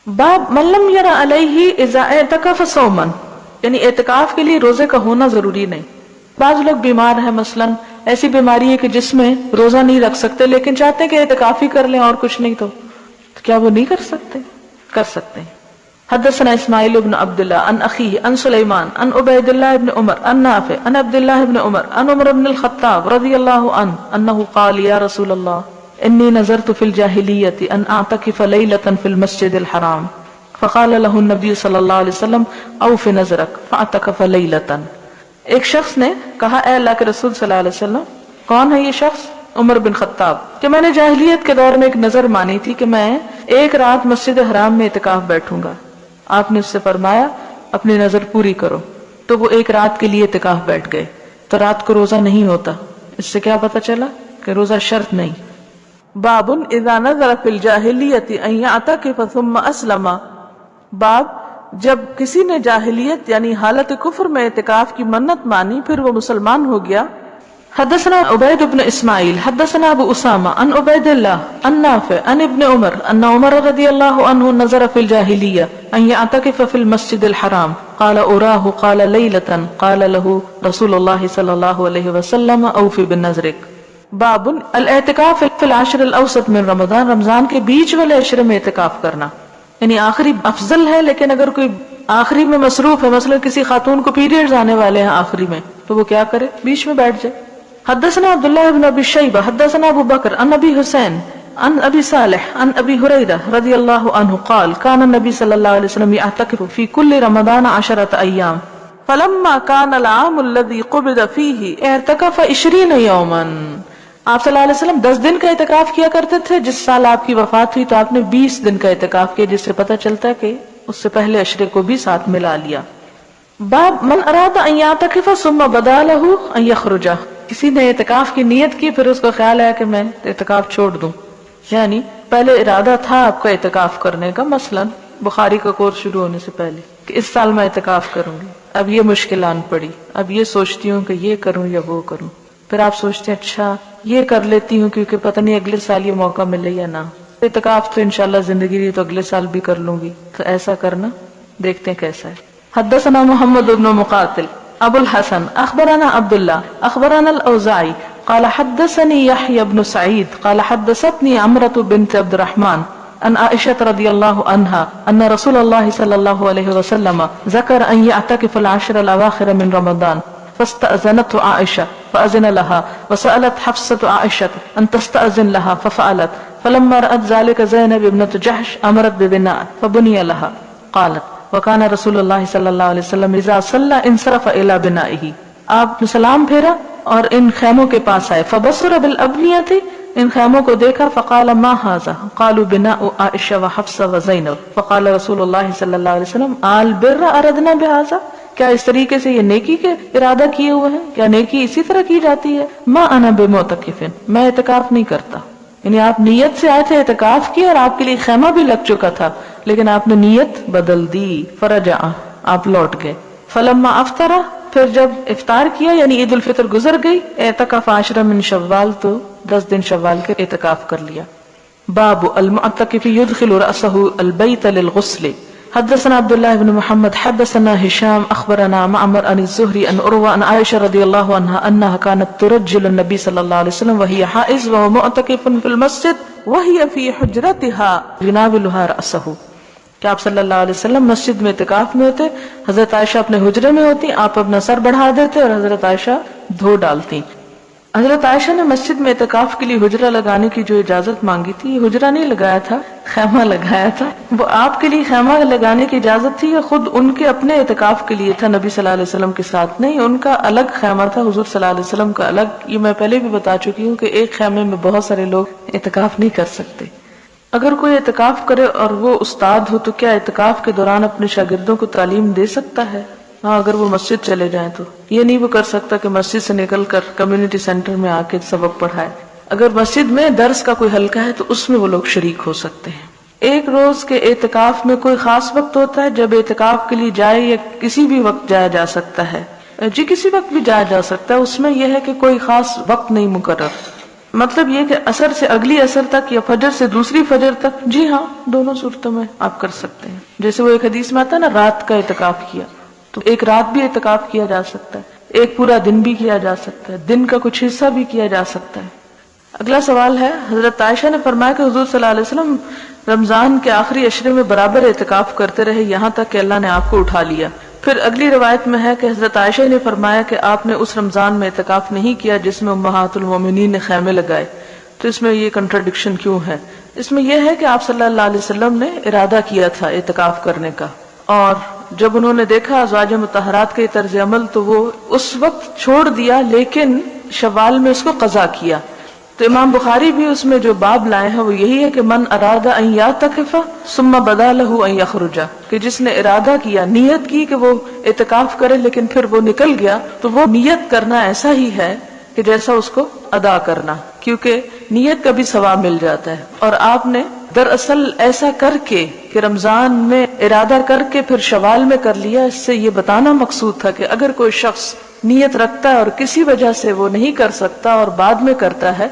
باب من لم یر علیہ اذا اعتکف صوما، یعنی اعتکاف کے لیے روزے کا ہونا ضروری نہیں. بعض لوگ بیمار ہیں، مثلا ایسی بیماری ہے کہ جس میں روزہ نہیں رکھ سکتے لیکن چاہتے ہیں کہ اعتکاف ہی کر لیں اور کچھ نہیں، تو کیا وہ نہیں کر سکتے؟ کر سکتے ہیں. حدثنا اسماعیل بن عبد اللہ عن اخیہ عن سلیمان عن عبید اللہ بن عمر عن نافع عن عبد اللہ بن عمر عن عمر بن الخطاب رضی اللہ عنہ انہ قال یا رسول اللہ انی نظرت فی الجاہلیۃ ان اعتکف لیلۃ فی المسجد الحرام فقال له النبی صلی اللہ علیہ وسلم اوف نظرک فاعتکف لیلۃ. ایک شخص نے کہا اے اللہ کے رسول صلی اللہ علیہ وسلم، کون ہے یہ شخص؟ عمر بن خطاب، کہ میں نے جاہلیت کے دور میں ایک نظر مانی تھی کہ میں ایک رات مسجد حرام میں اعتکاف بیٹھوں گا. آپ نے اس سے فرمایا اپنی نظر پوری کرو، تو وہ ایک رات کے لیے اعتکاف بیٹھ گئے. تو رات کو روزہ نہیں ہوتا. اس سے کیا پتا چلا کہ روزہ شرط نہیں. باب اذا نظر فی الجاہلیۃ ان یعتکف ثم اسلم، باب جب کسی نے جاہلیت یعنی حالت کفر میں اعتکاف کی منت مانی پھر وہ مسلمان ہو گیا. حدثنا عبید بن اسماعیل حدثنا ابو اسامہ عن عبید اللہ عن نافع عن ابن عمر ان عمر رضی اللہ عنہ نظر فی الجاہلیہ ان یعتکف فی المسجد الحرام قال اراہ قال لیلۃ قال له رسول اللہ صلی اللہ علیہ وسلم اوف بنظرک. باب الاعتکاف فی العشر الاوسط من رمضان، رمضان کے بیچ والے عشرے میں اعتکاف کرنا. یعنی آخری افضل ہے، لیکن اگر کوئی آخری میں مصروف ہے، مثلا کسی خاتون کو پیریڈز آنے والے ہیں آخری میں، تو وہ کیا کرے؟ بیچ میں بیٹھ جائے. حدثنا عبداللہ بن ابی شیبہ حدثنا ابو بکر عن ابی حسین عن ابی صالح عن ابی ہریرہ رضی اللہ عنہ قال كان النبی صلی اللہ علیہ وسلم يعتکف فی کل رمضان 10 ایام فلما كان العام الذي قبض فيه اعتکف 20 یوما. آپ صلی اللہ علیہ وسلم 10 دن کا اعتکاف کیا کرتے تھے. جس سال آپ کی وفات ہوئی تو آپ نے 20 دن کا اعتکاف کیا، جس سے پتہ چلتا ہے کہ اس سے پہلے عشرے کو بھی ساتھ ملا لیا. باب من اراد ان یعتکف ثم بدا له ان یخرج، کسی نے اعتکاف کی نیت کی پھر اس کو خیال آیا کہ میں اعتکاف چھوڑ دوں، یعنی پہلے ارادہ تھا آپ کا اعتکاف کرنے کا، مثلا بخاری کا کورس شروع ہونے سے پہلے کہ اس سال میں اعتکاف کروں گی، اب یہ مشکل آن پڑی، اب یہ سوچتی ہوں کہ یہ کروں یا وہ کروں، پھر آپ سوچتے ہیں اچھا یہ کر لیتی ہوں کیونکہ پتہ نہیں اگلے سال یہ موقع ملے یا نہ، اعتکاف تو انشاءاللہ زندگی رہی تو اگلے سال بھی کر لوں گی. تو ایسا کرنا دیکھتے ہیں کیسا ہے. حدثنا محمد بن مقاتل ابو الحسن اخبرنا عبد الله اخبرنا الاوزاعي قال حدثني يحيى بن سعيد قال حدثتني عمرة بنت عبد الرحمن عن عائشة رضي الله عنها ان رسول الله صلى الله عليه وسلم ذكر ان يعتكف العشر الاواخر من رمضان فاستأذنته عائشة فأذن لها وسألت حفصة عائشة ان تستأذن لها ففعلت فلما رأت ذلك زينب ابنة جحش امرت ببناء فبني لها. قالت وكان رسول اللہ صلی اللہ علیہ وسلم اذا صلى انصرف الى بنائه، آپ نے سلام پھیرا اور ان خیموں کے پاس آئے. فبصر بالابنیۃ، ان خیموں کو دیکھا. فقال ما هذا قالوا بناء عائشہ وحفصہ وزینب. فقال رسول اللہ صلی اللہ علیہ وسلم البر اردنا بهذا، کیا اس طریقے سے یہ نیکی کے ارادہ کیے ہوئے ہیں؟ کیا نیکی اسی طرح کی جاتی ہے؟ ما انا بمعتکف، میں اعتکاف نہیں کرتا. یعنی آپ نیت سے آئے تھے اعتکاف کی اور آپ کے لیے خیمہ بھی لگ چکا تھا، لیکن آپ نے نیت بدل دی. فرجع، آپ لوٹ گئے. فلما افطر، پھر جب افطار کیا یعنی عید الفطر گزر گئی. اعتکف 10 من شوال، تو 10 دن شوال کے اعتکاف کر لیا. باب المعتکف يدخل رأسه البيت للغسل. حدثنا عبد الله بن محمد حدثنا هشام اخبرنا معمر عن الزهري عن عروة عن عائشة رضي الله عنها انها كانت ترجل النبي صلى الله عليه وسلم وهي حائض وهو معتكف في المسجد وهي في حجرتها يناولها رأسه، کہ آپ صلی اللہ علیہ وسلم مسجد میں اعتکاف میں ہوتے، حضرت عائشہ اپنے حجرے میں ہوتی، آپ اپنا سر بڑھا دیتے اور حضرت عائشہ دھو ڈالتی. حضرت عائشہ نے مسجد میں اعتکاف کے لیے حجرہ لگانے کی جو اجازت مانگی تھی، یہ حجرہ نہیں لگایا تھا، خیمہ لگایا تھا. وہ آپ کے لیے خیمہ لگانے کی اجازت تھی یا خود ان کے اپنے اعتکاف کے لیے تھا نبی صلی اللہ علیہ وسلم کے ساتھ؟ نہیں، ان کا الگ خیمہ تھا، حضور صلی اللہ علیہ وسلم کا الگ. یہ میں پہلے بھی بتا چکی ہوں کہ ایک خیمے میں بہت سارے لوگ اعتکاف نہیں کر سکتے. اگر کوئی اعتکاف کرے اور وہ استاد ہو تو کیا اعتکاف کے دوران اپنے شاگردوں کو تعلیم دے سکتا ہے؟ ہاں، اگر وہ مسجد چلے جائیں تو. یہ نہیں وہ کر سکتا کہ مسجد سے نکل کر کمیونٹی سینٹر میں آ کے سبق پڑھائے. اگر مسجد میں درس کا کوئی حلقہ ہے تو اس میں وہ لوگ شریک ہو سکتے ہیں. ایک روز کے اعتکاف میں کوئی خاص وقت ہوتا ہے جب اعتکاف کے لیے جائے، یا کسی بھی وقت جایا جا سکتا ہے؟ جی کسی وقت بھی جایا جا سکتا ہے. اس میں یہ ہے کہ کوئی خاص وقت نہیں مقرر. مطلب یہ کہ عصر سے اگلی عصر تک یا فجر سے دوسری فجر تک، جی ہاں دونوں صورتوں میں آپ کر سکتے ہیں. جیسے وہ ایک حدیث میں آتا ہے نا، رات کا اعتکاف کیا، تو ایک رات بھی اعتکاف کیا جا سکتا ہے، ایک پورا دن بھی کیا جا سکتا ہے، دن کا کچھ حصہ بھی کیا جا سکتا ہے. اگلا سوال ہے، حضرت عائشہ نے فرمایا کہ حضور صلی اللہ علیہ وسلم رمضان کے آخری عشرے میں برابر اعتکاف کرتے رہے یہاں تک کہ اللہ نے آپ کو اٹھا لیا. پھر اگلی روایت میں ہے کہ حضرت عائشہ نے فرمایا کہ آپ نے اس رمضان میں اعتکاف نہیں کیا جس میں امہات المومنین نے خیمے لگائے. تو اس میں یہ کنٹراڈکشن کیوں ہے؟ اس میں یہ ہے کہ آپ صلی اللہ علیہ وسلم نے ارادہ کیا تھا اعتکاف کرنے کا، اور جب انہوں نے دیکھا ازواج مطہرات کے طرز عمل تو وہ اس وقت چھوڑ دیا، لیکن شوال میں اس کو قضا کیا. تو امام بخاری بھی اس میں جو باب لائے ہیں وہ یہی ہے کہ من اراد ان یعتکف ثم بدا له ان یخرج، کہ جس نے ارادہ کیا، نیت کی کہ وہ اعتکاف کرے لیکن پھر وہ نکل گیا، تو وہ نیت کرنا ایسا ہی ہے کہ جیسا اس کو ادا کرنا، کیونکہ نیت کا بھی ثواب مل جاتا ہے. اور آپ نے دراصل ایسا کر کے کہ رمضان میں ارادہ کر کے پھر شوال میں کر لیا، اس سے یہ بتانا مقصود تھا کہ اگر کوئی شخص نیت رکھتا ہے اور کسی وجہ سے وہ نہیں کر سکتا اور بعد میں کرتا ہے،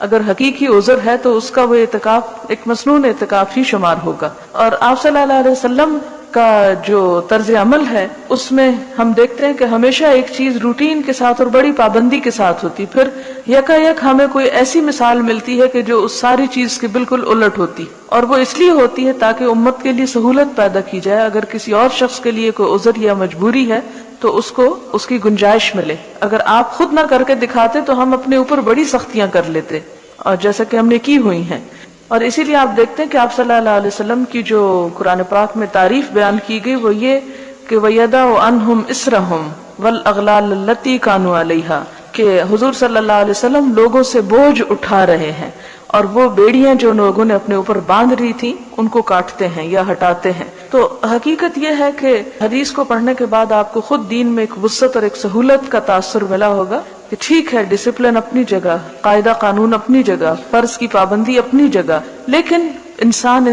اگر حقیقی عذر ہے تو اس کا وہ اعتکاف ایک مسنون اعتکاف ہی شمار ہوگا. اور آپ صلی اللہ علیہ وسلم کا جو طرز عمل ہے اس میں ہم دیکھتے ہیں کہ ہمیشہ ایک چیز روٹین کے ساتھ اور بڑی پابندی کے ساتھ ہوتی، پھر یکا یک ہمیں کوئی ایسی مثال ملتی ہے کہ جو اس ساری چیز کے بالکل الٹ ہوتی، اور وہ اس لیے ہوتی ہے تاکہ امت کے لیے سہولت پیدا کی جائے. اگر کسی اور شخص کے لیے کوئی عذر یا مجبوری ہے تو اس کو اس کی گنجائش ملے. اگر آپ خود نہ کر کے دکھاتے تو ہم اپنے اوپر بڑی سختیاں کر لیتے، اور جیسا کہ ہم نے کی ہوئی ہیں. اور اسی لیے آپ دیکھتے ہیں کہ آپ صلی اللہ علیہ وسلم کی جو قرآن پاک میں تعریف بیان کی گئی وہ یہ کہ وَيَدَعُ عَنْهُمْ إِسْرَهُمْ وَالْأَغْلَالَ الَّتِي كَانُوا عَلَيْهَا، کہ حضور صلی اللہ علیہ وسلم لوگوں سے بوجھ اٹھا رہے ہیں اور وہ بیڑیاں جو لوگوں نے اپنے اوپر باندھ رہی تھی ان کو کاٹتے ہیں یا ہٹاتے ہیں. تو حقیقت یہ ہے کہ حدیث کو پڑھنے کے بعد آپ کو خود دین میں ایک وسعت اور ایک سہولت کا تاثر ملا ہوگا کہ ٹھیک ہے، ڈسپلن اپنی جگہ، قاعدہ قانون اپنی جگہ، فرض کی پابندی اپنی جگہ، لیکن انسان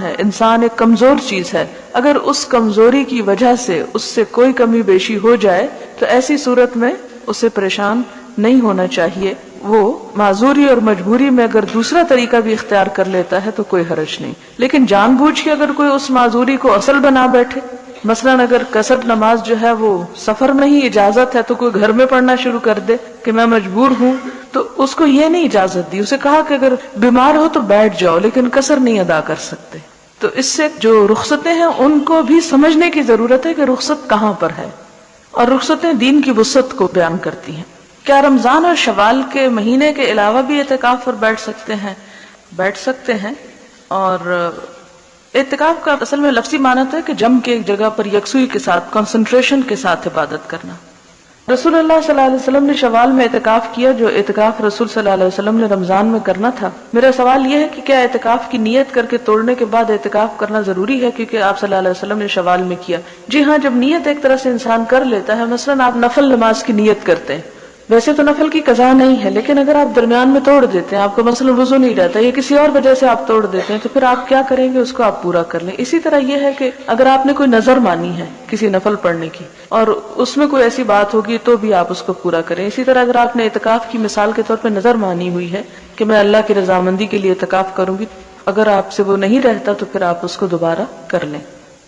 ہے، انسان ایک کمزور چیز ہے. اگر اس کمزوری کی وجہ سے اس سے کوئی کمی بیشی ہو جائے تو ایسی صورت میں اسے پریشان نہیں ہونا چاہیے. وہ معذوری اور مجبوری میں اگر دوسرا طریقہ بھی اختیار کر لیتا ہے تو کوئی حرج نہیں، لیکن جان بوجھ کے اگر کوئی اس معذوری کو اصل بنا بیٹھے، مثلا اگر قصر نماز جو ہے وہ سفر میں ہی اجازت ہے تو کوئی گھر میں پڑھنا شروع کر دے کہ میں مجبور ہوں، تو اس کو یہ نہیں اجازت دی. اسے کہا کہ اگر بیمار ہو تو بیٹھ جاؤ لیکن قصر نہیں ادا کر سکتے. تو اس سے جو رخصتیں ہیں ان کو بھی سمجھنے کی ضرورت ہے کہ رخصت کہاں پر ہے، اور رخصتیں دین کی وسعت کو بیان کرتی ہیں. کیا رمضان اور شوال کے مہینے کے علاوہ بھی اعتکاف پر بیٹھ سکتے ہیں؟ بیٹھ سکتے ہیں. اور اعتکاف کا اصل میں لفظی معنی ہے کہ جم کے ایک جگہ پر یکسوئی کے ساتھ، کنسنٹریشن کے ساتھ عبادت کرنا. رسول اللہ صلی اللہ علیہ وسلم نے شوال میں اعتکاف کیا جو اعتکاف رسول صلی اللہ علیہ وسلم نے رمضان میں کرنا تھا. میرا سوال یہ ہے کہ کیا اعتکاف کی نیت کر کے توڑنے کے بعد اعتکاف کرنا ضروری ہے کیونکہ آپ صلی اللہ علیہ وسلم نے شوال میں کیا؟ جی ہاں، جب نیت ایک طرح سے انسان کر لیتا ہے، مثلا آپ نفل نماز کی نیت کرتے ہیں، ویسے تو نفل کی قضا نہیں ہے لیکن اگر آپ درمیان میں توڑ دیتے ہیں، آپ کو مثلا وضو نہیں رہتا یا کسی اور وجہ سے آپ توڑ دیتے ہیں، تو پھر آپ کیا کریں گے؟ اس کو آپ پورا کر لیں. اسی طرح یہ ہے کہ اگر آپ نے کوئی نظر مانی ہے کسی نفل پڑھنے کی اور اس میں کوئی ایسی بات ہوگی تو بھی آپ اس کو پورا کریں. اسی طرح اگر آپ نے اعتکاف کی مثال کے طور پہ نظر مانی ہوئی ہے کہ میں اللہ کی رضامندی کے لیے اعتکاف کروں گی، اگر آپ سے وہ نہیں رہتا تو پھر آپ اس کو دوبارہ کر لیں.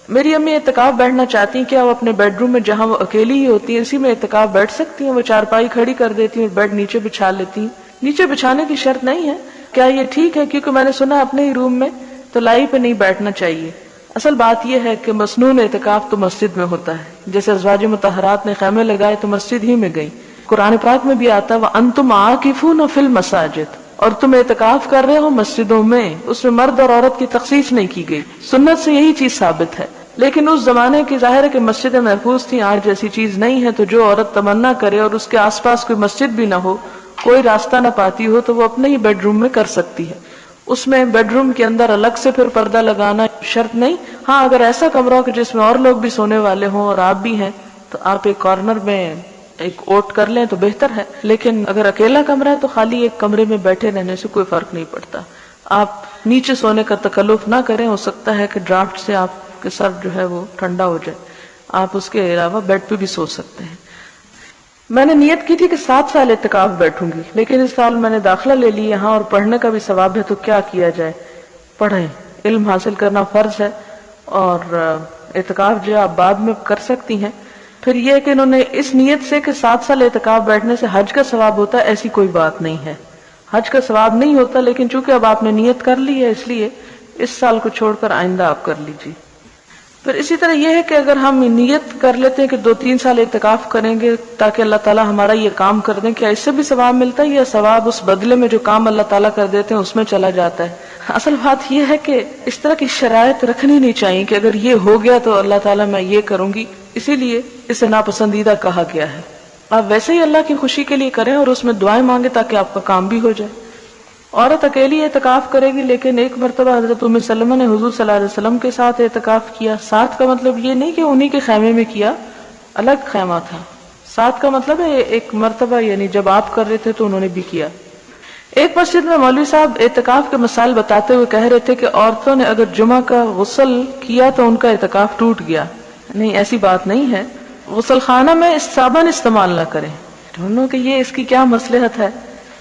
میری امی اعتکاف بیٹھنا چاہتی ہیں، کیا وہ اپنے بیڈ روم میں جہاں وہ اکیلی ہی ہوتی ہیں اسی میں اعتکاف بیٹھ سکتی ہیں؟ وہ چارپائی کھڑی کر دیتی ہیں، بیڈ نیچے بچھا لیتی ہیں. نیچے بچھانے کی شرط نہیں ہے. کیا یہ ٹھیک ہے؟ کیونکہ میں نے سنا اپنے ہی روم میں تو لائی پہ نہیں بیٹھنا چاہیے. اصل بات یہ ہے کہ مسنون اعتکاف تو مسجد میں ہوتا ہے، جیسے ازواج مطہرات نے خیمے لگائے تو مسجد ہی میں گئی. قرآن پاک میں بھی آتا ہے وَأَنْتُمْ عَاكِفُونَ فِي الْمَسَاجِدِ، اور تم اعتکاف کر رہے ہو مسجدوں میں. اس میں مرد اور عورت کی تخصیص نہیں کی گئی. سنت سے یہی چیز ثابت ہے. لیکن اس زمانے کی ظاہر ہے کہ مسجدیں محفوظ تھیں، آج جیسی چیز نہیں ہے، تو جو عورت تمنا کرے اور اس کے آس پاس کوئی مسجد بھی نہ ہو، کوئی راستہ نہ پاتی ہو، تو وہ اپنے ہی بیڈ روم میں کر سکتی ہے. اس میں بیڈ روم کے اندر الگ سے پھر پردہ لگانا شرط نہیں. ہاں اگر ایسا کمرہ ہو کہ جس میں اور لوگ بھی سونے والے ہوں اور آپ بھی ہیں تو آپ ایک کارنر میں ایک اوٹ کر لیں تو بہتر ہے. لیکن اگر اکیلا کمرہ ہے تو خالی ایک کمرے میں بیٹھے رہنے سے کوئی فرق نہیں پڑتا. آپ نیچے سونے کا تکلف نہ کریں، ہو سکتا ہے کہ ڈرافٹ سے آپ کہ سر جو ہے وہ ٹھنڈا ہو جائے. آپ اس کے علاوہ بیڈ پہ بھی سو سکتے ہیں. میں نے نیت کی تھی کہ 7 سال اعتکاف بیٹھوں گی، لیکن اس سال میں نے داخلہ لے لی یہاں اور پڑھنے کا بھی ثواب ہے، تو کیا کیا جائے؟ پڑھیں، علم حاصل کرنا فرض ہے، اور اعتکاف جو آپ بعد میں کر سکتی ہیں۔ پھر یہ کہ انہوں نے اس نیت سے کہ 7 سال اعتکاف بیٹھنے سے حج کا ثواب ہوتا ہے، ایسی کوئی بات نہیں ہے، حج کا ثواب نہیں ہوتا، لیکن چونکہ اب آپ نے نیت کر لی ہے اس لیے اس سال کو چھوڑ کر آئندہ آپ کر لیجیے۔ پھر اسی طرح یہ ہے کہ اگر ہم نیت کر لیتے ہیں کہ 2-3 سال اعتکاف کریں گے تاکہ اللہ تعالیٰ ہمارا یہ کام کر دیں، کیا اس سے بھی ثواب ملتا ہے یا ثواب اس بدلے میں جو کام اللہ تعالیٰ کر دیتے ہیں اس میں چلا جاتا ہے؟ اصل بات یہ ہے کہ اس طرح کی شرائط رکھنی نہیں چاہیے کہ اگر یہ ہو گیا تو اللہ تعالیٰ میں یہ کروں گی، اسی لیے اسے ناپسندیدہ کہا گیا ہے۔ آپ ویسے ہی اللہ کی خوشی کے لیے کریں اور اس میں دعائیں مانگیں تاکہ آپ کا کام بھی ہو جائے۔ عورت اکیلی اعتکاف کرے گی، لیکن ایک مرتبہ حضرت ام سلمہ نے حضور صلی اللہ علیہ وسلم کے ساتھ اعتکاف کیا۔ ساتھ کا مطلب یہ نہیں کہ انہی کے خیمے میں کیا، الگ خیمہ تھا۔ ساتھ کا مطلب ہے ایک مرتبہ، یعنی جب آپ کر رہے تھے تو انہوں نے بھی کیا۔ ایک مسجد میں مولوی صاحب اعتکاف کے مسائل بتاتے ہوئے کہہ رہے تھے کہ عورتوں نے اگر جمعہ کا غسل کیا تو ان کا اعتکاف ٹوٹ گیا۔ نہیں، ایسی بات نہیں ہے۔ غسل خانہ میں صابن استعمال نہ کریں، ڈھونڈو کہ یہ اس کی کیا مصلحت ہے۔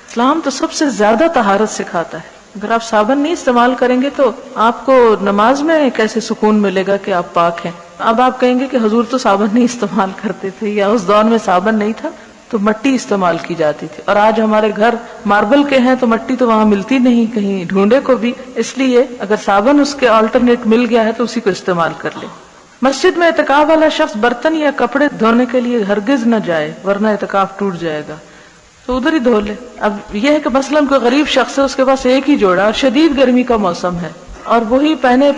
اسلام تو سب سے زیادہ طہارت سکھاتا ہے، اگر آپ صابن نہیں استعمال کریں گے تو آپ کو نماز میں کیسے سکون ملے گا کہ آپ پاک ہیں؟ اب آپ کہیں گے کہ حضور تو صابن نہیں استعمال کرتے تھے، یا اس دور میں صابن نہیں تھا تو مٹی استعمال کی جاتی تھی، اور آج ہمارے گھر ماربل کے ہیں تو مٹی تو وہاں ملتی نہیں کہیں ڈھونڈے کو بھی، اس لیے اگر صابن اس کے آلٹرنیٹ مل گیا ہے تو اسی کو استعمال کر لیں۔ مسجد میں اعتکاف والا شخص برتن یا کپڑے دھونے کے لیے ہرگز نہ جائے ورنہ اعتکاف ٹوٹ جائے گا، تو ادھر ہی دھو لے۔ اب یہ ہے کہ مثلاً کوئی غریب شخص ہے، اس کے پاس ایک ہی جوڑا اور شدید گرمی کا موسم ہے، اور وہی پہنے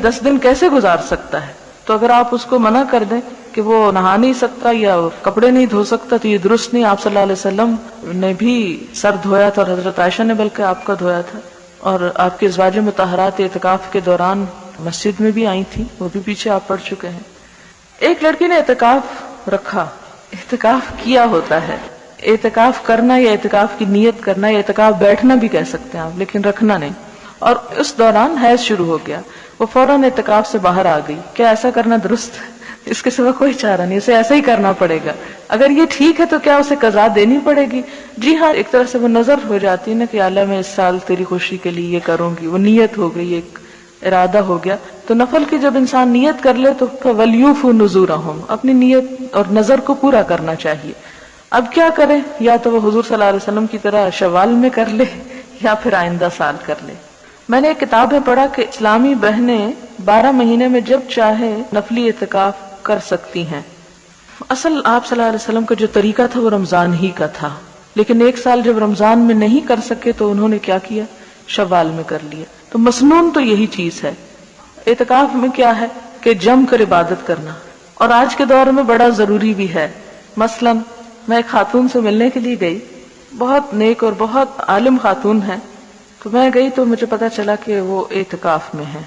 10 دن کیسے گزار سکتا ہے؟ تو اگر آپ اس کو منع کر دیں کہ وہ نہا نہیں سکتا یا کپڑے نہیں دھو سکتا تو یہ درست نہیں۔ آپ صلی اللہ علیہ وسلم نے بھی سر دھویا تھا، اور حضرت عائشہ نے بلکہ آپ کا دھویا تھا، اور آپ کے ازواج مطہرات اعتکاف کے دوران مسجد میں بھی آئی تھی، وہ بھی پیچھے آپ پڑھ چکے ہیں۔ ایک لڑکی نے اعتکاف رکھا، اعتکاف کیا ہوتا ہے، اعتکاف کرنا یا اعتکاف کی نیت کرنا یا اعتکاف بیٹھنا بھی کہہ سکتے ہیں آپ، لیکن رکھنا نہیں، اور اس دوران حیض شروع ہو گیا، وہ فوراً اعتکاف سے باہر آ گئی۔ کیا ایسا کرنا درست ہے؟ اس کے سوا کوئی چارہ نہیں، اسے ایسا ہی کرنا پڑے گا۔ اگر یہ ٹھیک ہے تو کیا اسے قضا دینی پڑے گی؟ جی ہاں، ایک طرح سے وہ نظر ہو جاتی ہے نا کہ اللہ میں اس سال تیری خوشی کے لیے یہ کروں گی، وہ نیت ہو گئی، ایک ارادہ ہو گیا۔ تو نفل کی جب انسان نیت کر لے تو وَلْيُوفُوا نُذُورَهُمْ، اپنی نیت اور نظر کو پورا کرنا چاہیے۔ اب کیا کرے؟ یا تو وہ حضور صلی اللہ علیہ وسلم کی طرح شوال میں کر لے یا پھر آئندہ سال کر لے۔ میں نے ایک کتاب میں پڑھا کہ اسلامی بہنیں 12 مہینے میں جب چاہے نفلی اعتکاف کر سکتی ہیں۔ اصل آپ صلی اللہ علیہ وسلم کا جو طریقہ تھا وہ رمضان ہی کا تھا، لیکن ایک سال جب رمضان میں نہیں کر سکے تو انہوں نے کیا کیا؟ شوال میں کر لیا۔ تو مسنون تو یہی چیز ہے۔ اعتکاف میں کیا ہے کہ جم کر عبادت کرنا، اور آج کے دور میں بڑا ضروری بھی ہے۔ مثلاً میں ایک خاتون سے ملنے کے لیے گئی، بہت نیک اور بہت عالم خاتون ہے، تو میں گئی تو مجھے پتا چلا کہ وہ اعتکاف میں ہے۔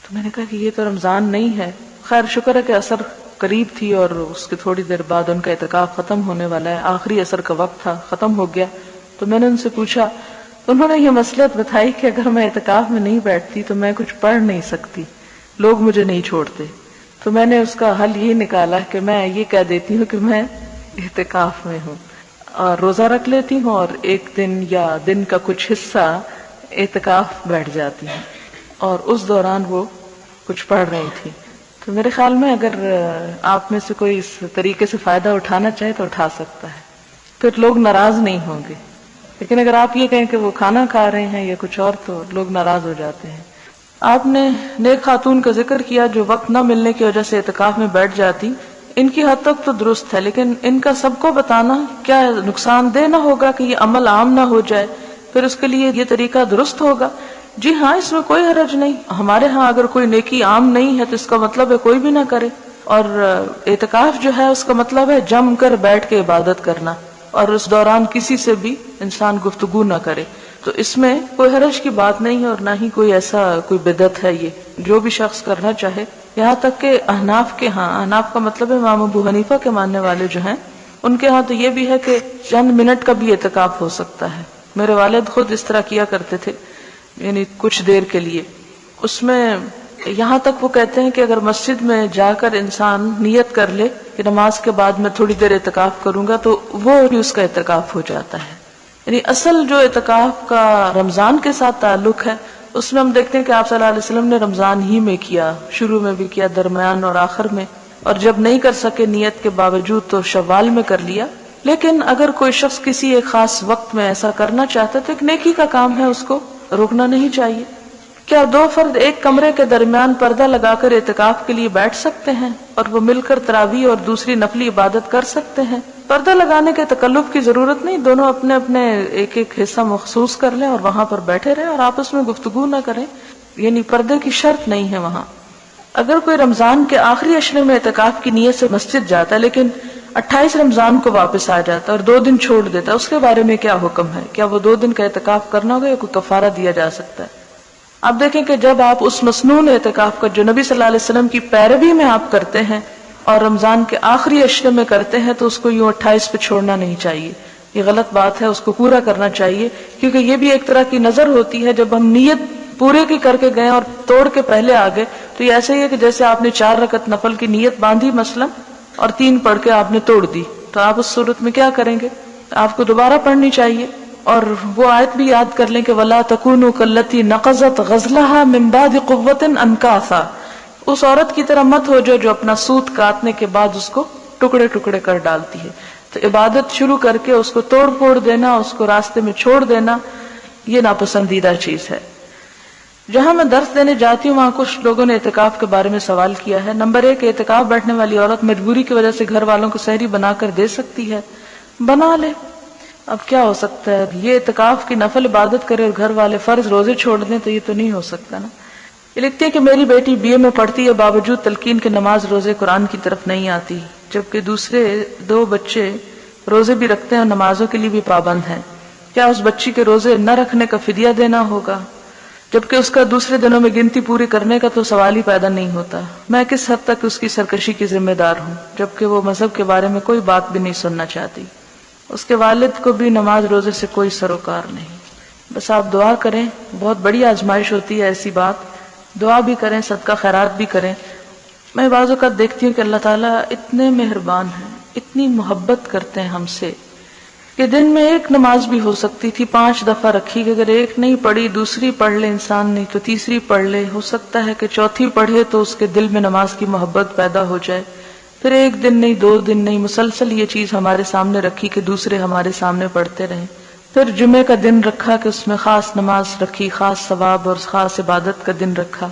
تو میں نے کہا کہ یہ تو رمضان نہیں ہے۔ خیر شکر ہے کہ عصر قریب تھی اور اس کے تھوڑی دیر بعد ان کا اعتکاف ختم ہونے والا ہے، آخری عصر کا وقت تھا، ختم ہو گیا۔ تو میں نے ان سے پوچھا، انہوں نے یہ مصلحت بتائی کہ اگر میں اعتکاف میں نہیں بیٹھتی تو میں کچھ پڑھ نہیں سکتی، لوگ مجھے نہیں چھوڑتے۔ تو میں نے اس کا حل یہ نکالا کہ میں یہ کہہ دیتی ہوں کہ میں اعتکاف میں ہوں، اور روزہ رکھ لیتی ہوں، اور ایک دن یا دن کا کچھ حصہ اعتکاف بیٹھ جاتی ہوں، اور اس دوران وہ کچھ پڑھ رہی تھی۔ تو میرے خیال میں اگر آپ میں سے کوئی اس طریقے سے فائدہ اٹھانا چاہے تو اٹھا سکتا ہے، پھر لوگ ناراض نہیں ہوں گے۔ لیکن اگر آپ یہ کہیں کہ وہ کھانا کھا رہے ہیں یا کچھ اور تو لوگ ناراض ہو جاتے ہیں۔ آپ نے نیک خاتون کا ذکر کیا جو وقت نہ ملنے کی وجہ سے اعتکاف میں بیٹھ جاتی، ان کی حد تک تو درست ہے، لیکن ان کا سب کو بتانا کیا نقصان دہ نہ ہوگا کہ یہ عمل عام نہ ہو جائے؟ پھر اس کے لیے یہ طریقہ درست ہوگا؟ جی ہاں، اس میں کوئی حرج نہیں۔ ہمارے ہاں اگر کوئی نیکی عام نہیں ہے تو اس کا مطلب ہے کوئی بھی نہ کرے، اور اعتکاف جو ہے اس کا مطلب ہے جم کر بیٹھ کے عبادت کرنا، اور اس دوران کسی سے بھی انسان گفتگو نہ کرے۔ تو اس میں کوئی حرج کی بات نہیں ہے، اور نہ ہی کوئی ایسا کوئی بدعت ہے، یہ جو بھی شخص کرنا چاہے۔ یہاں تک کہ احناف کے ہاں، احناف کا مطلب ہے امام ابو حنیفہ کے ماننے والے جو ہیں، ان کے ہاں تو یہ بھی ہے کہ چند منٹ کا بھی اعتکاف ہو سکتا ہے۔ میرے والد خود اس طرح کیا کرتے تھے، یعنی کچھ دیر کے لیے۔ اس میں یہاں تک وہ کہتے ہیں کہ اگر مسجد میں جا کر انسان نیت کر لے کہ نماز کے بعد میں تھوڑی دیر اعتکاف کروں گا تو وہ بھی اس کا اعتکاف ہو جاتا ہے. یعنی اصل جو اعتکاف کا رمضان کے ساتھ تعلق ہے اس میں ہم دیکھتے ہیں کہ آپ صلی اللہ علیہ وسلم نے رمضان ہی میں کیا، شروع میں بھی کیا، درمیان اور آخر میں، اور جب نہیں کر سکے نیت کے باوجود تو شوال میں کر لیا. لیکن اگر کوئی شخص کسی ایک خاص وقت میں ایسا کرنا چاہتا ہے تو ایک نیکی کا کام ہے، اس کو روکنا نہیں چاہیے. کیا دو فرد ایک کمرے کے درمیان پردہ لگا کر اعتکاف کے لیے بیٹھ سکتے ہیں اور وہ مل کر تراویح اور دوسری نفلی عبادت کر سکتے ہیں؟ پردہ لگانے کے تکلف کی ضرورت نہیں، دونوں اپنے اپنے ایک ایک حصہ مخصوص کر لیں اور وہاں پر بیٹھے رہیں اور آپس میں گفتگو نہ کریں، یعنی پردے کی شرط نہیں ہے وہاں. اگر کوئی رمضان کے آخری عشرے میں اعتکاف کی نیت سے مسجد جاتا ہے لیکن 28 رمضان کو واپس آ جاتا ہے اور 2 دن چھوڑ دیتا ہے، اس کے بارے میں کیا حکم ہے؟ کیا وہ 2 دن کا اعتکاف کرنا ہوگا یا کوئی کفارہ دیا جا سکتا ہے؟ آپ دیکھیں کہ جب آپ اس مسنون اعتکاف کا جو نبی صلی اللہ علیہ وسلم کی پیروی میں آپ کرتے ہیں اور رمضان کے آخری عشرے میں کرتے ہیں تو اس کو یوں 28 پہ چھوڑنا نہیں چاہیے، یہ غلط بات ہے، اس کو پورا کرنا چاہیے، کیونکہ یہ بھی ایک طرح کی نظر ہوتی ہے. جب ہم نیت پورے کی کر کے گئے اور توڑ کے پہلے آ گئے تو یہ ایسے ہی ہے کہ جیسے آپ نے 4 رکعت نفل کی نیت باندھی مثلا اور 3 پڑھ کے آپ نے توڑ دی، تو آپ اس صورت میں کیا کریں گے؟ آپ کو دوبارہ پڑھنی چاہیے. اور وہ آیت بھی یاد کر لیں کہ وَلَا تَكُونُوا كَالَّتِي نَقَضَتْ غَزْلَهَا مِن بَعْدِ قُوَّةٍ أَنْكَاثًا، اس عورت کی طرح مت ہو جو اپنا سوت کاٹنے کے بعد اس کو ٹکڑے ٹکڑے کر ڈالتی ہے. تو عبادت شروع کر کے اس کو توڑ پھوڑ دینا، اس کو راستے میں چھوڑ دینا، یہ ناپسندیدہ چیز ہے. جہاں میں درس دینے جاتی ہوں وہاں کچھ لوگوں نے اعتکاف کے بارے میں سوال کیا ہے. نمبر 1، اعتکاف بیٹھنے والی عورت مجبوری کی وجہ سے گھر والوں کو سحری بنا کر دے سکتی ہے؟ بنا لے، اب کیا ہو سکتا ہے؟ یہ اعتکاف کی نفل عبادت کرے اور گھر والے فرض روزے چھوڑ دیں تو یہ تو نہیں ہو سکتا نا. یہ لکھتے ہیں کہ میری بیٹی BA میں پڑھتی ہے، باوجود تلقین کے نماز روزے قرآن کی طرف نہیں آتی، جبکہ دوسرے 2 بچے روزے بھی رکھتے ہیں اور نمازوں کے لیے بھی پابند ہیں. کیا اس بچی کے روزے نہ رکھنے کا فدیہ دینا ہوگا جبکہ اس کا دوسرے دنوں میں گنتی پوری کرنے کا تو سوال ہی پیدا نہیں ہوتا؟ میں کس حد تک اس کی سرکشی کی ذمہ دار ہوں جبکہ وہ مذہب کے بارے میں کوئی بات بھی نہیں سننا چاہتی؟ اس کے والد کو بھی نماز روزے سے کوئی سروکار نہیں. بس آپ دعا کریں، بہت بڑی آزمائش ہوتی ہے ایسی بات، دعا بھی کریں، صدقہ خیرات بھی کریں. میں بعض اوقات دیکھتی ہوں کہ اللہ تعالیٰ اتنے مہربان ہیں، اتنی محبت کرتے ہیں ہم سے کہ دن میں 1 نماز بھی ہو سکتی تھی 5 دفعہ رکھی، کہ اگر 1 نہیں پڑھی دوسری پڑھ لے انسان، نہیں تو تیسری پڑھ لے، ہو سکتا ہے کہ چوتھی پڑھے تو اس کے دل میں نماز کی محبت پیدا ہو جائے. پھر 1 دن نہیں، 2 دن نہیں، مسلسل یہ چیز ہمارے سامنے رکھی کہ دوسرے ہمارے سامنے پڑھتے رہیں. پھر جمعے کا دن رکھا کہ اس میں خاص نماز رکھی، خاص ثواب اور خاص عبادت کا دن رکھا.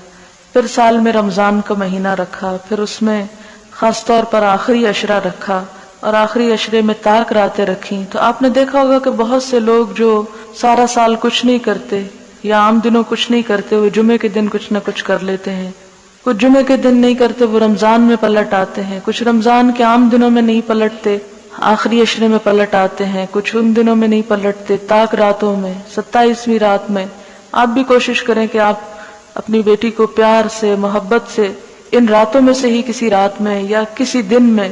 پھر سال میں رمضان کا مہینہ رکھا، پھر اس میں خاص طور پر آخری عشرہ رکھا اور آخری عشرے میں تاک راتیں رکھیں. تو آپ نے دیکھا ہوگا کہ بہت سے لوگ جو سارا سال کچھ نہیں کرتے یا عام دنوں کچھ نہیں کرتے، وہ جمعے کے دن کچھ نہ کچھ کر لیتے ہیں. کچھ جمعے کے دن نہیں کرتے، وہ رمضان میں پلٹ آتے ہیں. کچھ رمضان کے عام دنوں میں نہیں پلٹتے، آخری عشرے میں پلٹ آتے ہیں. کچھ ان دنوں میں نہیں پلٹتے، تاک راتوں میں، 27ویں رات میں. آپ بھی کوشش کریں کہ آپ اپنی بیٹی کو پیار سے، محبت سے ان راتوں میں سے ہی کسی رات میں یا کسی دن میں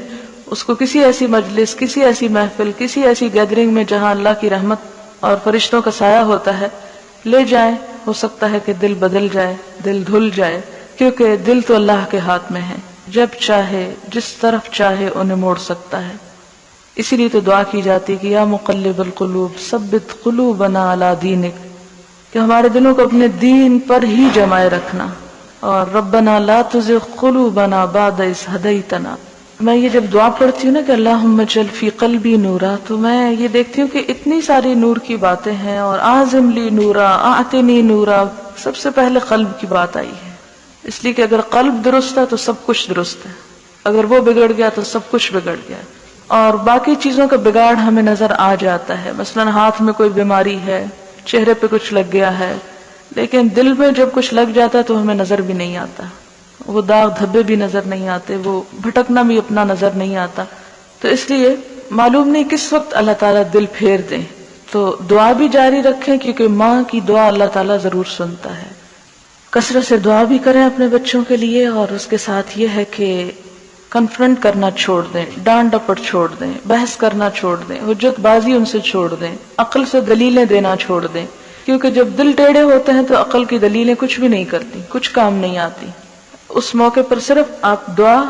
اس کو کسی ایسی مجلس، کسی ایسی محفل، کسی ایسی گیدرنگ میں جہاں اللہ کی رحمت اور فرشتوں کا سایہ ہوتا ہے لے جائیں. ہو سکتا ہے کہ دل بدل جائے، دل دھل جائے، کیونکہ دل تو اللہ کے ہاتھ میں ہے، جب چاہے جس طرف چاہے انہیں موڑ سکتا ہے. اسی لیے تو دعا کی جاتی کہ یا مقلب القلوب ثبت قلوبنا علی دینک، کہ ہمارے دلوں کو اپنے دین پر ہی جمائے رکھنا. اور ربنا لا تزغ قلوبنا بعد اذ ہدیتنا. میں یہ جب دعا پڑھتی ہوں نا کہ اللہم اجعل فی قلبی نورا، تو میں یہ دیکھتی ہوں کہ اتنی ساری نور کی باتیں ہیں، اور اعظم لی نورا، اعطنی نورا، سب سے پہلے قلب کی بات آئی ہے. اس لیے کہ اگر قلب درست ہے تو سب کچھ درست ہے، اگر وہ بگڑ گیا تو سب کچھ بگڑ گیا. اور باقی چیزوں کا بگاڑ ہمیں نظر آ جاتا ہے، مثلا ہاتھ میں کوئی بیماری ہے، چہرے پہ کچھ لگ گیا ہے، لیکن دل میں جب کچھ لگ جاتا ہے تو ہمیں نظر بھی نہیں آتا، وہ داغ دھبے بھی نظر نہیں آتے، وہ بھٹکنا بھی اپنا نظر نہیں آتا. تو اس لیے معلوم نہیں کس وقت اللہ تعالیٰ دل پھیر دیں. تو دعا بھی جاری رکھیں، کیونکہ ماں کی دعا اللہ تعالیٰ ضرور سنتا ہے. کثرت سے دعا بھی کریں اپنے بچوں کے لیے، اور اس کے ساتھ یہ ہے کہ کنفرنٹ کرنا چھوڑ دیں، ڈانٹ ڈپٹ چھوڑ دیں، بحث کرنا چھوڑ دیں، حجت بازی ان سے چھوڑ دیں، عقل سے دلیلیں دینا چھوڑ دیں. کیونکہ جب دل ٹیڑھے ہوتے ہیں تو عقل کی دلیلیں کچھ بھی نہیں کرتی، کچھ کام نہیں آتی. اس موقع پر صرف آپ دعا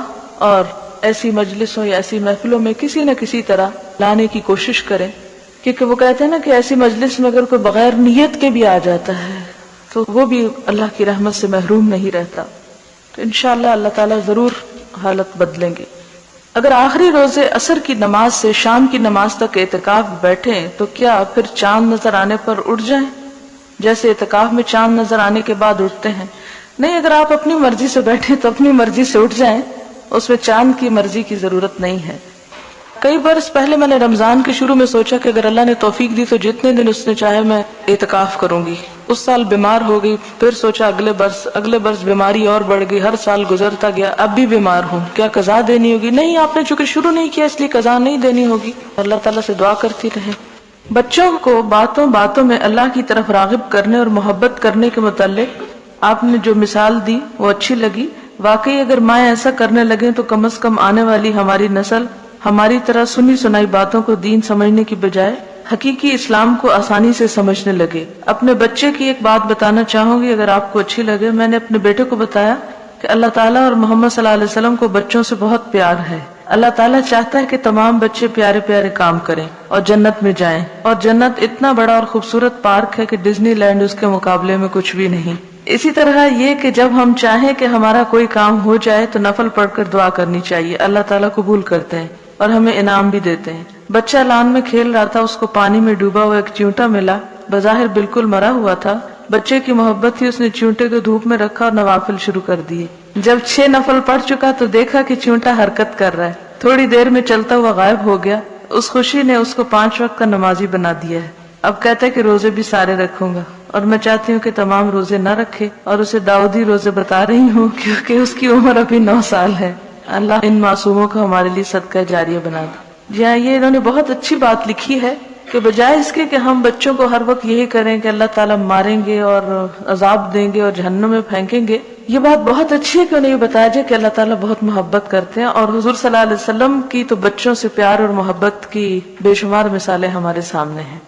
اور ایسی مجلسوں یا ایسی محفلوں میں کسی نہ کسی طرح لانے کی کوشش کریں، کیونکہ وہ کہتے ہیں نا کہ ایسی مجلس میں اگر کوئی بغیر نیت کے بھی آ جاتا ہے تو وہ بھی اللہ کی رحمت سے محروم نہیں رہتا. تو انشاءاللہ اللہ تعالیٰ ضرور حالت بدلیں گے. اگر آخری روزے عصر کی نماز سے شام کی نماز تک اعتکاف بیٹھیں تو کیا پھر چاند نظر آنے پر اٹھ جائیں جیسے اعتکاف میں چاند نظر آنے کے بعد اٹھتے ہیں؟ نہیں، اگر آپ اپنی مرضی سے بیٹھیں تو اپنی مرضی سے اٹھ جائیں، اس میں چاند کی مرضی کی ضرورت نہیں ہے. کئی برس پہلے میں نے رمضان کے شروع میں سوچا کہ اگر اللہ نے توفیق دی تو جتنے دن اس نے چاہے میں اعتکاف کروں گی. اس سال بیمار ہو گئی، پھر سوچا اگلے برس بیماری اور بڑھ گئی، ہر سال گزرتا گیا، اب بھی بیمار ہوں، کیا قضا دینی ہوگی؟ نہیں، آپ نے چونکہ شروع نہیں کیا اس لیے قضا نہیں دینی ہوگی. اللہ تعالیٰ سے دعا کرتی رہے. بچوں کو باتوں باتوں میں اللہ کی طرف راغب کرنے اور محبت کرنے کے متعلق آپ نے جو مثال دی وہ اچھی لگی. واقعی اگر مائیں ایسا کرنے لگیں تو کم از کم آنے والی ہماری نسل ہماری طرح سنی سنائی باتوں کو دین سمجھنے کی بجائے حقیقی اسلام کو آسانی سے سمجھنے لگے. اپنے بچے کی ایک بات بتانا چاہوں گی، اگر آپ کو اچھی لگے. میں نے اپنے بیٹے کو بتایا کہ اللہ تعالیٰ اور محمد صلی اللہ علیہ وسلم کو بچوں سے بہت پیار ہے. اللہ تعالیٰ چاہتا ہے کہ تمام بچے پیارے پیارے کام کریں اور جنت میں جائیں، اور جنت اتنا بڑا اور خوبصورت پارک ہے کہ ڈزنی لینڈ اس کے مقابلے میں کچھ بھی نہیں. اسی طرح یہ کہ جب ہم چاہیں کہ ہمارا کوئی کام ہو جائے تو نفل پڑھ کر دعا کرنی چاہیے، اللہ تعالیٰ قبول کرتے ہیں اور ہمیں انعام بھی دیتے ہیں. بچہ لان میں کھیل رہا تھا، اس کو پانی میں ڈوبا ہوا ایک چیونٹا ملا، بظاہر بالکل مرا ہوا تھا. بچے کی محبت تھی، اس نے چیونٹے کو دھوپ میں رکھا اور نوافل شروع کر دیے. جب 6 نفل پڑھ چکا تو دیکھا کہ چیونٹا حرکت کر رہا ہے. تھوڑی دیر میں چلتا ہوا غائب ہو گیا. اس خوشی نے اس کو 5 وقت کا نمازی بنا دیا ہے. اب کہتا ہے کہ روزے بھی سارے رکھوں گا، اور میں چاہتی ہوں کہ تمام روزے نہ رکھے اور اسے داؤدی روزے بتا رہی ہوں کیونکہ اس کی عمر ابھی 9 سال ہے. اللہ ان معصوموں کو ہمارے لیے صدقہ جاریہ بنا دے. جی ہاں، یہ انہوں نے بہت اچھی بات لکھی ہے کہ بجائے اس کے کہ ہم بچوں کو ہر وقت یہی کریں کہ اللہ تعالیٰ ماریں گے اور عذاب دیں گے اور جہنم میں پھینکیں گے، یہ بات بہت اچھی ہے کہ انہیں یہ بتایا جائے کہ اللہ تعالیٰ بہت محبت کرتے ہیں. اور حضور صلی اللہ علیہ وسلم کی تو بچوں سے پیار اور محبت کی بے شمار مثالیں ہمارے سامنے ہیں.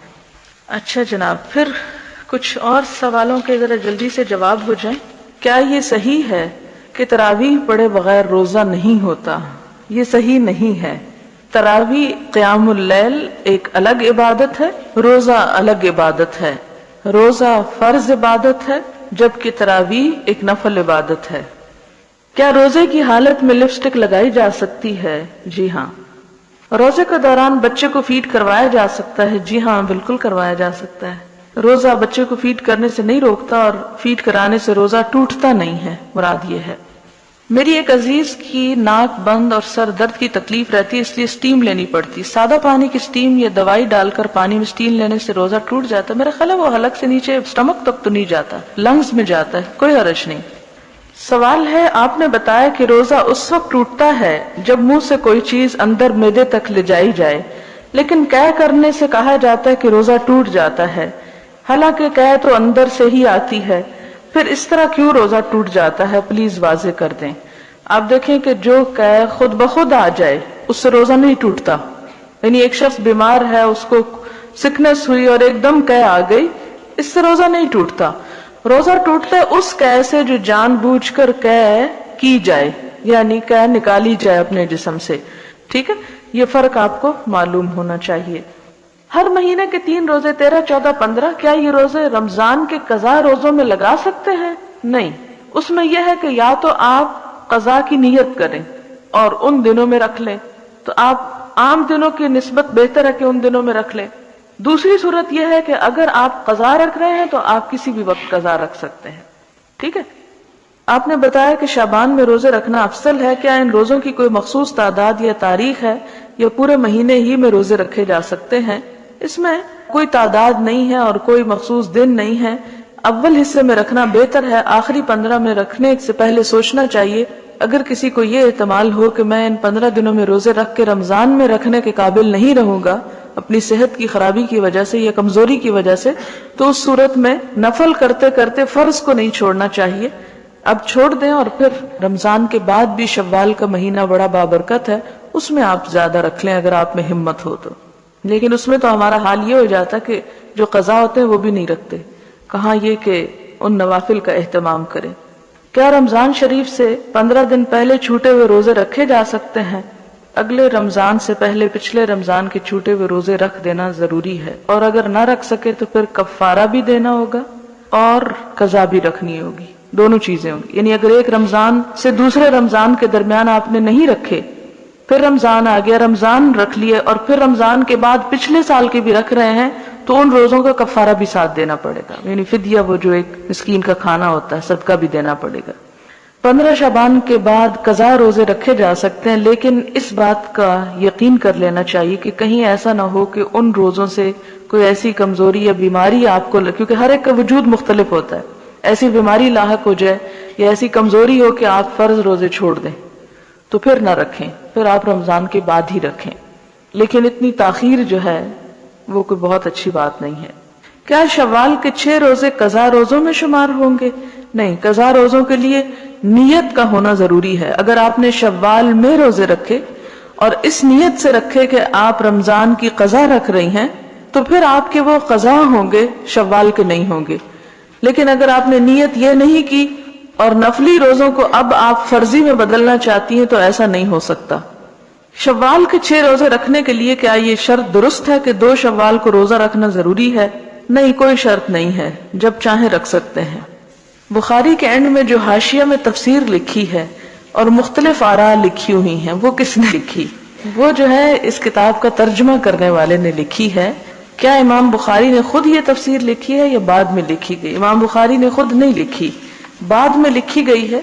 اچھا جناب، پھر کچھ اور سوالوں کے ذرا جلدی سے جواب ہو جائیں. کیا یہ صحیح ہے کہ تراویح پڑھے بغیر روزہ نہیں ہوتا؟ یہ صحیح نہیں ہے. تراویح قیام اللیل ایک الگ عبادت ہے، روزہ الگ عبادت ہے. روزہ فرض عبادت ہے جبکہ تراویح ایک نفل عبادت ہے. کیا روزے کی حالت میں لپسٹک لگائی جا سکتی ہے؟ جی ہاں. روزے کے دوران بچے کو فیڈ کروایا جا سکتا ہے؟ جی ہاں، بالکل کروایا جا سکتا ہے. روزہ بچے کو فیڈ کرنے سے نہیں روکتا اور فیڈ کرانے سے روزہ ٹوٹتا نہیں ہے، مراد یہ ہے. میری ایک عزیز کی ناک بند اور سر درد کی تکلیف رہتی ہے، اس لیے اسٹیم لینی پڑتی. سادہ پانی کی اسٹیم یا دوائی ڈال کر پانی میں اسٹیم لینے سے روزہ ٹوٹ جاتا ہے؟ میرا خیال ہے وہ حلق سے نیچے اسٹمک تک تو نہیں جاتا، لنگز میں جاتا ہے، کوئی حرج نہیں. سوال ہے، آپ نے بتایا کہ روزہ اس وقت ٹوٹتا ہے جب منہ سے کوئی چیز اندر معدے تک لے جائی جائے، لیکن قے کرنے سے کہا جاتا ہے کہ روزہ ٹوٹ جاتا ہے، حالانکہ قے تو اندر سے ہی آتی ہے. پھر اس طرح کیوں روزہ ٹوٹ جاتا ہے؟ پلیز واضح کر دیں. آپ دیکھیں کہ جو قے خود بخود آ جائے اس سے روزہ نہیں ٹوٹتا. یعنی ایک شخص بیمار ہے، اس کو سکنس ہوئی اور ایک دم قے آ گئی، اس سے روزہ نہیں ٹوٹتا. روزہ ٹوٹتا ہے اس قے سے جو جان بوجھ کر قے کی جائے، یعنی قے نکالی جائے اپنے جسم سے. ٹھیک ہے، یہ فرق آپ کو معلوم ہونا چاہیے. ہر مہینے کے 3 روزے 13، 14، 15، کیا یہ روزے رمضان کے قضا روزوں میں لگا سکتے ہیں؟ نہیں. اس میں یہ ہے کہ یا تو آپ قضا کی نیت کریں اور ان دنوں میں رکھ لیں، تو آپ عام دنوں کی نسبت بہتر ہے کہ ان دنوں میں رکھ لیں. دوسری صورت یہ ہے کہ اگر آپ قضا رکھ رہے ہیں تو آپ کسی بھی وقت قضا رکھ سکتے ہیں. ٹھیک ہے. آپ نے بتایا کہ شعبان میں روزے رکھنا افضل ہے. کیا ان روزوں کی کوئی مخصوص تعداد یا تاریخ ہے یا پورے مہینے ہی میں روزے رکھے جا سکتے ہیں؟ اس میں کوئی تعداد نہیں ہے اور کوئی مخصوص دن نہیں ہے. اول حصے میں رکھنا بہتر ہے، آخری 15 میں رکھنے سے پہلے سوچنا چاہیے. اگر کسی کو یہ احتمال ہو کہ میں ان 15 دنوں میں روزے رکھ کے رمضان میں رکھنے کے قابل نہیں رہوں گا اپنی صحت کی خرابی کی وجہ سے یا کمزوری کی وجہ سے، تو اس صورت میں نفل کرتے کرتے فرض کو نہیں چھوڑنا چاہیے. اب چھوڑ دیں اور پھر رمضان کے بعد بھی شوال کا مہینہ بڑا بابرکت ہے، اس میں آپ زیادہ رکھ لیں اگر آپ میں ہمت ہو تو. لیکن اس میں تو ہمارا حال یہ ہو جاتا کہ جو قضا ہوتے ہیں وہ بھی نہیں رکھتے، کہاں یہ کہ ان نوافل کا اہتمام کریں. کیا رمضان شریف سے 15 دن پہلے چھوٹے ہوئے روزے رکھے جا سکتے ہیں؟ اگلے رمضان سے پہلے پچھلے رمضان کے چھوٹے ہوئے روزے رکھ دینا ضروری ہے، اور اگر نہ رکھ سکے تو پھر کفارہ بھی دینا ہوگا اور قضا بھی رکھنی ہوگی، دونوں چیزیں ہوں گی۔ یعنی اگر ایک رمضان سے دوسرے رمضان کے درمیان آپ نے نہیں رکھے، پھر رمضان آ گیا، رمضان رکھ لیے، اور پھر رمضان کے بعد پچھلے سال کے بھی رکھ رہے ہیں، تو ان روزوں کا کفارہ بھی ساتھ دینا پڑے گا، یعنی فدیہ، وہ جو ایک مسکین کا کھانا ہوتا ہے، صدقہ بھی دینا پڑے گا۔ 15 شعبان کے بعد قضا روزے رکھے جا سکتے ہیں، لیکن اس بات کا یقین کر لینا چاہیے کہ کہیں ایسا نہ ہو کہ ان روزوں سے کوئی ایسی کمزوری یا بیماری آپ کو کیونکہ ہر ایک کا وجود مختلف ہوتا ہے، ایسی بیماری لاحق ہو جائے یا ایسی کمزوری ہو کہ آپ فرض روزے چھوڑ دیں، تو پھر نہ رکھیں، پھر آپ رمضان کے بعد ہی رکھیں۔ لیکن اتنی تاخیر جو ہے وہ کوئی بہت اچھی بات نہیں ہے۔ کیا شوال کے 6 روزے قضا روزوں میں شمار ہوں گے؟ نہیں، قضا روزوں کے لیے نیت کا ہونا ضروری ہے۔ اگر آپ نے شوال میں روزے رکھے اور اس نیت سے رکھے کہ آپ رمضان کی قضا رکھ رہی ہیں، تو پھر آپ کے وہ قضا ہوں گے، شوال کے نہیں ہوں گے۔ لیکن اگر آپ نے نیت یہ نہیں کی اور نفلی روزوں کو اب آپ فرضی میں بدلنا چاہتی ہیں، تو ایسا نہیں ہو سکتا۔ شوال کے 6 روزے رکھنے کے لیے کیا یہ شرط درست ہے کہ 2 شوال کو روزہ رکھنا ضروری ہے؟ نہیں، کوئی شرط نہیں ہے، جب چاہیں رکھ سکتے ہیں۔ بخاری کے اینڈ میں جو حاشیہ میں تفسیر لکھی ہے اور مختلف آراء لکھی ہوئی ہیں، وہ کس نے لکھی؟ وہ جو ہے اس کتاب کا ترجمہ کرنے والے نے لکھی ہے۔ کیا امام بخاری نے خود یہ تفسیر لکھی ہے یا بعد میں لکھی گئی؟ امام بخاری نے خود نہیں لکھی، بعد میں لکھی گئی ہے،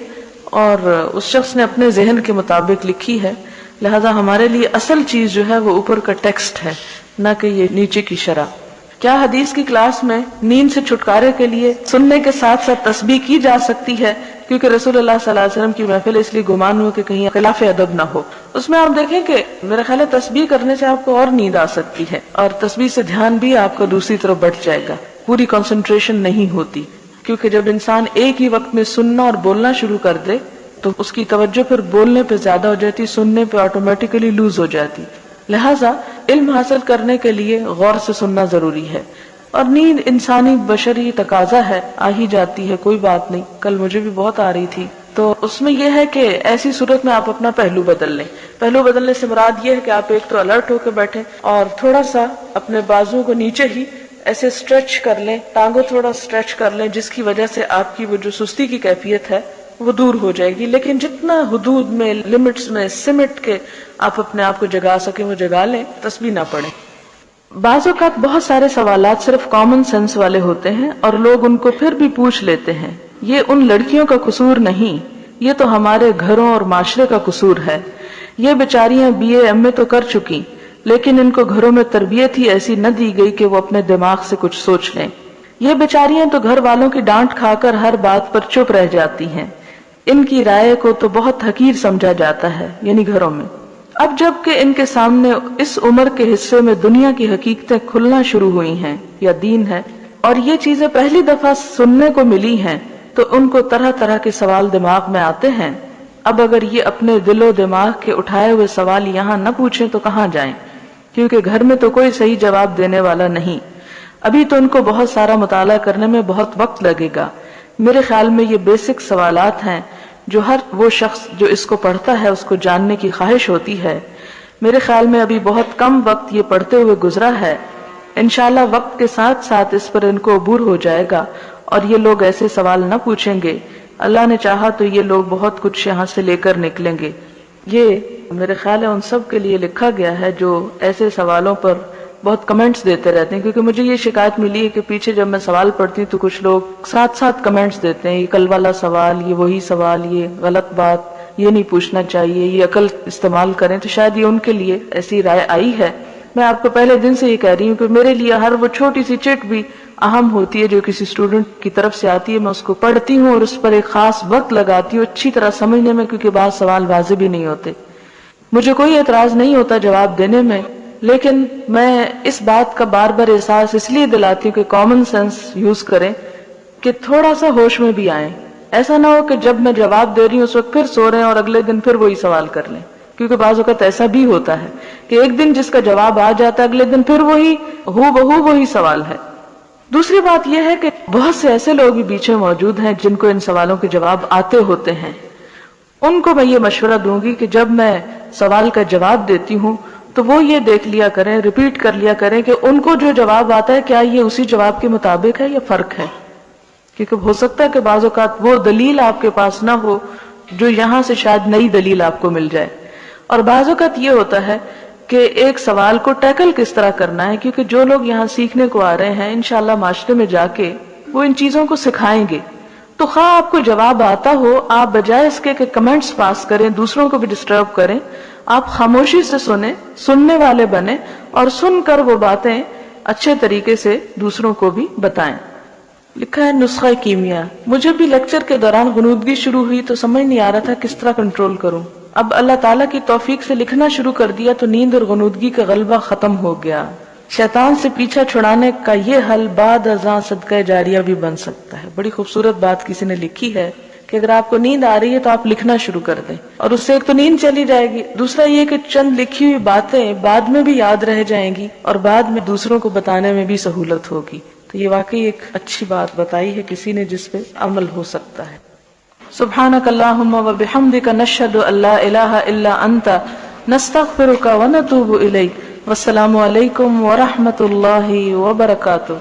اور اس شخص نے اپنے ذہن کے مطابق لکھی ہے، لہذا ہمارے لیے اصل چیز جو ہے وہ اوپر کا ٹیکسٹ ہے، نہ کہ یہ نیچے کی شرح۔ کیا حدیث کی کلاس میں نیند سے چھٹکارے کے لیے سننے کے ساتھ ساتھ تسبیح کی جا سکتی ہے؟ کیونکہ رسول اللہ صلی اللہ علیہ وسلم کی محفل، اس لیے گمان ہو کہ کہیں خلاف ادب نہ ہو۔ اس میں آپ دیکھیں کہ میرا خیال ہے تسبیح کرنے سے آپ کو اور نیند آ سکتی ہے، اور تسبیح سے دھیان بھی آپ کا دوسری طرف بٹ جائے گا، پوری کنسنٹریشن نہیں ہوتی، کیونکہ جب انسان ایک ہی وقت میں سننا اور بولنا شروع کر دے تو اس کی توجہ پھر بولنے پہ زیادہ ہو جاتی، سننے پہ آٹومیٹیکلی لوز ہو جاتی۔ لہٰذا علم حاصل کرنے کے لیے غور سے سننا ضروری ہے، اور نیند انسانی بشری تقاضا ہے، آ ہی جاتی ہے، کوئی بات نہیں۔ کل مجھے بھی بہت آ رہی تھی، تو اس میں یہ ہے کہ ایسی صورت میں آپ اپنا پہلو بدل لیں۔ پہلو بدلنے سے مراد یہ ہے کہ آپ ایک تو الرٹ ہو کے بیٹھیں اور تھوڑا سا اپنے بازو کو نیچے ہی ایسے اسٹریچ کر لیں، ٹانگوں تھوڑا اسٹریچ کر لیں، جس کی وجہ سے آپ کی وہ جو سستی کی کیفیت ہے وہ دور ہو جائے گی۔ لیکن جتنا حدود میں، لمٹس میں سمٹ کے آپ اپنے آپ کو جگا سکیں وہ جگا لیں، تسبیح نہ پڑھیں۔ بعض اوقات بہت سارے سوالات صرف کامن سینس والے ہوتے ہیں اور لوگ ان کو پھر بھی پوچھ لیتے ہیں۔ یہ ان لڑکیوں کا قصور نہیں، یہ تو ہمارے گھروں اور معاشرے کا قصور ہے۔ یہ بیچاریاں BA MA تو کر چکی، لیکن ان کو گھروں میں تربیت ہی ایسی نہ دی گئی کہ وہ اپنے دماغ سے کچھ سوچ لیں۔ یہ بیچاریاں تو گھر والوں کی ڈانٹ کھا کر ہر بات پر چپ رہ جاتی ہیں۔ ان کی رائے کو تو بہت حقیر سمجھا جاتا ہے، یعنی گھروں میں۔ اب جب کہ ان کے سامنے اس عمر کے حصے میں دنیا کی حقیقتیں کھلنا شروع ہوئی ہیں یا دین ہے، اور یہ چیزیں پہلی دفعہ سننے کو ملی ہیں، تو ان کو طرح طرح کے سوال دماغ میں آتے ہیں۔ اب اگر یہ اپنے دل و دماغ کے اٹھائے ہوئے سوال یہاں نہ پوچھیں تو کہاں جائیں، کیونکہ گھر میں تو کوئی صحیح جواب دینے والا نہیں۔ ابھی تو ان کو بہت سارا مطالعہ کرنے میں بہت وقت لگے گا۔ میرے خیال میں یہ بیسک سوالات ہیں جو ہر وہ شخص جو اس کو پڑھتا ہے اس کو جاننے کی خواہش ہوتی ہے۔ میرے خیال میں ابھی بہت کم وقت یہ پڑھتے ہوئے گزرا ہے، انشاءاللہ وقت کے ساتھ ساتھ اس پر ان کو عبور ہو جائے گا اور یہ لوگ ایسے سوال نہ پوچھیں گے۔ اللہ نے چاہا تو یہ لوگ بہت کچھ یہاں سے لے کر نکلیں گے۔ یہ میرے خیال ہے ان سب کے لیے لکھا گیا ہے جو ایسے سوالوں پر بہت کمنٹس دیتے رہتے ہیں، کیونکہ مجھے یہ شکایت ملی ہے کہ پیچھے جب میں سوال پڑھتی ہوں تو کچھ لوگ ساتھ ساتھ کمنٹس دیتے ہیں، یہ کل والا سوال، یہ وہی سوال، یہ غلط بات، یہ نہیں پوچھنا چاہیے، یہ عقل استعمال کریں۔ تو شاید یہ ان کے لیے ایسی رائے آئی ہے۔ میں آپ کو پہلے دن سے یہ کہہ رہی ہوں کہ میرے لیے ہر وہ چھوٹی سی چٹ بھی اہم ہوتی ہے جو کسی اسٹوڈنٹ کی طرف سے آتی ہے، میں اس کو پڑھتی ہوں اور اس پر ایک خاص وقت لگاتی ہوں اچھی طرح سمجھنے میں، کیونکہ بعض سوال واضح بھی نہیں ہوتے۔ مجھے کوئی اعتراض نہیں ہوتا جواب دینے میں، لیکن میں اس بات کا بار بار احساس اس لیے دلاتی ہوں کہ کامن سینس یوز کریں، کہ تھوڑا سا ہوش میں بھی آئیں۔ ایسا نہ ہو کہ جب میں جواب دے رہی ہوں اس وقت پھر سو رہے ہیں اور اگلے دن پھر وہی سوال کر لیں، کیونکہ بعض اوقات ایسا بھی ہوتا ہے کہ ایک دن جس کا جواب آ جاتا ہے اگلے دن پھر وہی ہو بہو وہی سوال ہے۔ دوسری بات یہ ہے کہ بہت سے ایسے لوگ بھی پیچھے موجود ہیں جن کو ان سوالوں کے جواب آتے ہوتے ہیں. ان کو میں یہ مشورہ دوں گی کہ جب میں سوال کا جواب دیتی ہوں تو وہ یہ دیکھ لیا کریں، ریپیٹ کر لیا کریں کہ ان کو جو جواب آتا ہے کیا یہ اسی جواب کے مطابق ہے یا فرق ہے. کیونکہ ہو سکتا ہے کہ بعض اوقات وہ دلیل آپ کے پاس نہ ہو جو یہاں سے شاید نئی دلیل آپ کو مل جائے. اور بعض اوقات یہ ہوتا ہے کہ ایک سوال کو ٹیکل کس طرح کرنا ہے، کیونکہ جو لوگ یہاں سیکھنے کو آ رہے ہیں انشاءاللہ معاشرے میں جا کے وہ ان چیزوں کو سکھائیں گے. تو خواہ آپ کو جواب آتا ہو، آپ بجائے اس کے کہ کمنٹس پاس کریں، دوسروں کو بھی ڈسٹرب کریں، آپ خاموشی سے سنیں، سننے والے بنیں اور سن کر وہ باتیں اچھے طریقے سے دوسروں کو بھی بتائیں. لکھا ہے نسخہ کیمیا. مجھے بھی لیکچر کے دوران غنودگی شروع ہوئی تو سمجھ نہیں آ رہا تھا کس طرح کنٹرول کروں. اب اللہ تعالیٰ کی توفیق سے لکھنا شروع کر دیا تو نیند اور غنودگی کا غلبہ ختم ہو گیا. شیطان سے پیچھا چھڑانے کا یہ حل بعد ازاں صدقہ جاریہ بھی بن سکتا ہے. بڑی خوبصورت بات کسی نے لکھی ہے کہ اگر آپ کو نیند آ رہی ہے تو آپ لکھنا شروع کر دیں، اور اس سے ایک تو نیند چلی جائے گی، دوسرا یہ کہ چند لکھی ہوئی باتیں بعد میں بھی یاد رہ جائیں گی اور بعد میں دوسروں کو بتانے میں بھی سہولت ہوگی. تو یہ واقعی ایک اچھی بات بتائی ہے کسی نے جس پہ عمل ہو سکتا ہے. سبحانک اللہم و بحمدک نشہد ان لا الہ الا انت نستغفرک و نتوب الیک. والسلام علیکم ورحمۃ اللہ وبرکاتہ.